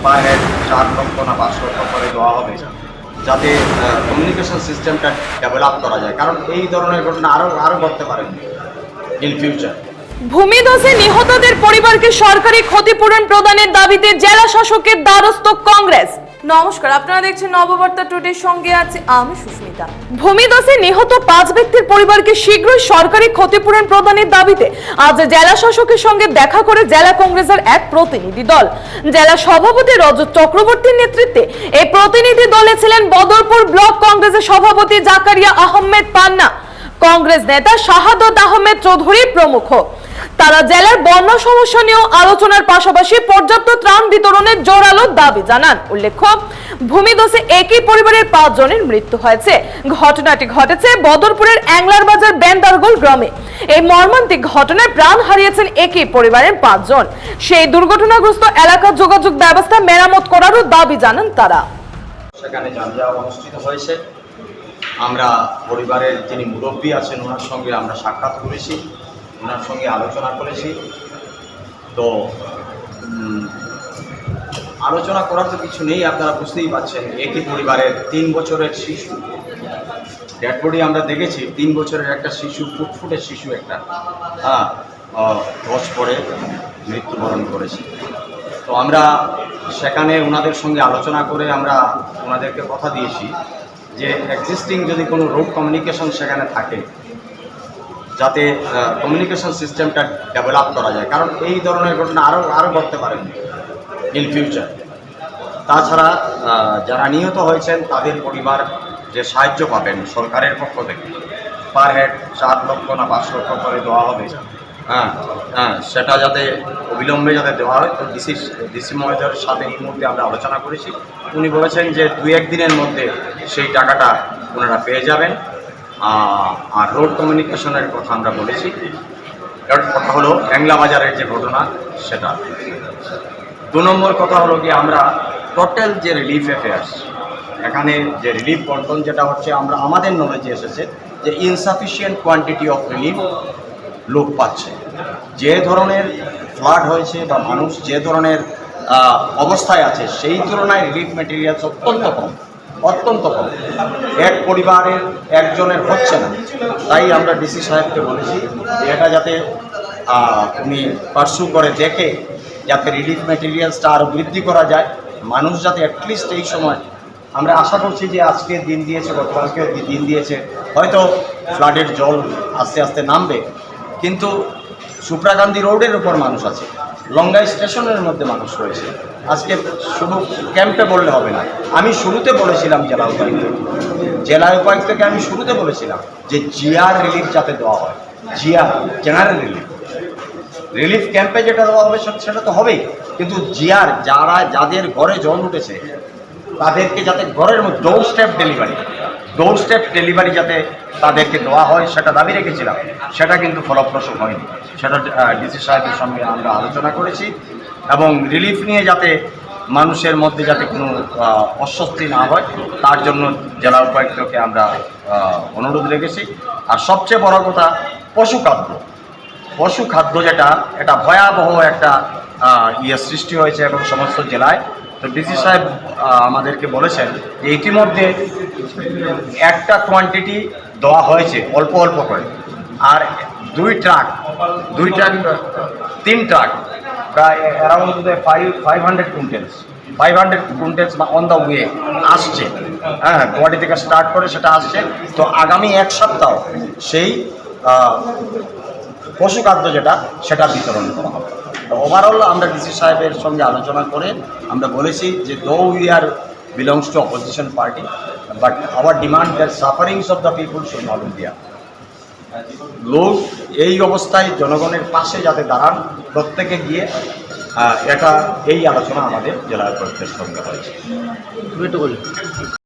Per head 4 লক্ষ না 5 লক্ষ করে দেওয়া হবে, যাতে কমিউনিকেশন সিস্টেমটা ডেভেলপ করা যায়, কারণ এই ধরনের ঘটনা আরও ঘটতে পারে ইন ফিউচার। ভূমিধসে নিহতদের পরিবারকে সরকারি ক্ষতিপূরণ প্রদানের দাবিতে জেলা শাসকের দ্বারস্থ কংগ্রেস। নমস্কার, আপনারা দেখছেন নববার্তা টুডের সঙ্গে আছি আমি সুস্মিতা। ভূমিধসে নিহত 5 ব্যক্তির পরিবারকে শীঘ্রই সরকারি ক্ষতিপূরণ প্রদানের দাবিতে আজ জেলা শাসকের সঙ্গে দেখা করে জেলা কংগ্রেসের এক প্রতিনিধি দল। জেলা সভাপতি রজত চক্রবর্তীর নেতৃত্বে এই প্রতিনিধি দলে ছিলেন বদরপুর ব্লক কংগ্রেসের সভাপতি জাকারিয়া আহমেদ পান্না, কংগ্রেস নেতা শাহাদত আহমেদ চৌধুরী প্রমুখ। তারা জেলার বন্যা সমস্যা নিয়েও আলোচনার পাশাপাশি পর্যাপ্ত ত্রাণ বিতরণের জোরালো দাবি জানান। উল্লেখ্য, ভূমিধসে একই পরিবারের 5 জনের মৃত্যু হয়েছে। ঘটনাটি ঘটেছে বদরপুরের অ্যাংলার বাজার বেন্দারগোল গ্রামে। এই মর্মান্তিক ঘটনায় প্রাণ হারিয়েছেন একই পরিবারের 5 জন। সেই দুর্ঘটনাগ্রস্ত এলাকার যোগাযোগ ব্যবস্থা মেরামত করারও দাবি জানান তারা। সেখানে জানজা অনুষ্ঠিত হয়েছে। আমরা পরিবারের যিনি মুরব্বী আছেন ওনার সঙ্গে আমরা সাক্ষাৎ করেছি, ওনার সঙ্গে আলোচনা করেছি। তো আলোচনা করার তো কিছু নেই, আপনারা বুঝতেই পারছেন। একই পরিবারের 3 বছরের শিশু, ডেড বডি আমরা দেখেছি। 3 বছরের একটা শিশু, ফুটফুটে শিশু একটা, ধস পড়ে মৃত্যুবরণ করেছে। তো আমরা সেখানে ওনাদের সঙ্গে আলোচনা করে আমরা ওনাদেরকে কথা দিয়েছি যে এক্সিস্টিং যদি কোনো রোড কমিউনিকেশন সেখানে থাকে, যাতে কমিউনিকেশন সিস্টেমটা ডেভেলপ করা যায়, কারণ এই ধরনের ঘটনা আরও ঘটতে পারে ইন ফিউচার। তাছাড়া যারা নিহত হয়েছেন তাদের পরিবার যে সাহায্য পাবেন সরকারের পক্ষ থেকে, পার হেড 4 লক্ষ না 5 লক্ষ করে দেওয়া হবে, সেটা যাতে অবিলম্বে যাতে দেওয়া হয়। তো ডিসি মহোদয়ের সাথে এই মুহূর্তে আমরা আলোচনা করেছি। উনি বলেছেন যে 2-1 দিনের মধ্যে সেই টাকাটা ওনারা পেয়ে যাবেন। আর রোড কমিউনিকেশনের কথা আমরা বলেছি। এর কথা হলো অ্যাংলা বাজারের যে ঘটনা সেটা। 2 নম্বর কথা হলো কি, আমরা টোটাল যে রিলিফ অ্যাফেয়ার্স, এখানে যে রিলিফ বন্টন যেটা হচ্ছে, আমরা আমাদের নলেজে এসেছে যে ইনসাফিসিয়েন্ট কোয়ান্টিটি অফ রিলিফ লোক পাচ্ছে। যে ধরনের ফ্লাড হয়েছে বা মানুষ যে ধরনের অবস্থায় আছে, সেই তুলনায় রিলিফ মেটেরিয়ালস অত্যন্ত কম। এক পরিবারের একজনের হচ্ছে না। তাই আমরা ডিসি সাহেবকে বলেছি যে এটা যাতে উনি পার্সু করে দেখে যাতে রিলিফ মেটেরিয়ালসটা আরও বৃদ্ধি করা যায়, মানুষ যাতে অ্যাটলিস্ট এই সময়, আমরা আশা করছি যে আজকে দিন দিয়েছে, গতকালকে দিন দিয়েছে, হয়তো ফ্লাডের জল আস্তে আস্তে নামবে, কিন্তু সুপ্রাকান্দি রোডের উপর মানুষ আছে, লঙ্গাই স্টেশনের মধ্যে মানুষ রয়েছে। আজকে শুধু ক্যাম্পে বললে হবে না। আমি শুরুতে বলেছিলাম জেলা উপায়ুক্তকে আমি শুরুতে বলেছিলাম যে জিআর রিলিফ যাতে দেওয়া হয়, জিআর জেনারেল রিলিফ ক্যাম্পে যেটা দেওয়া হবে সেটা তো হবেই, কিন্তু জিআর যাদের ঘরে জল উঠেছে তাদেরকে যাতে ঘরের মধ্যে ডোর স্টেপ ডেলিভারি যাতে তাদেরকে দেওয়া হয়, সেটা দাবি রেখেছিলাম। সেটা কিন্তু ফলপ্রসূ হয়নি। সেটা ডিসি সাহেবের সঙ্গে আমরা আলোচনা করেছি, এবং রিলিফ নিয়ে যাতে মানুষের মধ্যে যাতে কোনো অস্বস্তি না হয় তার জন্য জেলা উপায়ুক্তকে আমরা অনুরোধ রেখেছি। আর সবচেয়ে বড় কথা, পশু খাদ্য যেটা, এটা ভয়াবহ একটা সৃষ্টি হয়েছে এবং সমস্ত জেলায়। তো ডিসি সাহেব আমাদেরকে বলেছেন যে ইতিমধ্যে একটা কোয়ান্টিটি দেওয়া হয়েছে অল্প অল্প করে, আর 3 ট্রাক প্রায় অ্যারাউন্ড 500 কুইন্টালস অন দ্য ওয়ে আসছে। গুয়াহাটি থেকে স্টার্ট করে সেটা আসছে। তো আগামী 1 সপ্তাহ সেই পশুখাদ্য যেটা সেটা বিতরণ করা হবে। তো ওভারঅল আমরা ডিসি সাহেবের সঙ্গে আলোচনা করে আমরা বলেছি যে though we are belongs to opposition party, but our demand that sufferings of the people should not be there. লোক এই অবস্থায় জনগণের পাশে যাতে দাঁড়ান প্রত্যেকে গিয়ে, এই আলোচনা আমাদের জেলা উপায়ুক্তের সঙ্গে হয়েছে।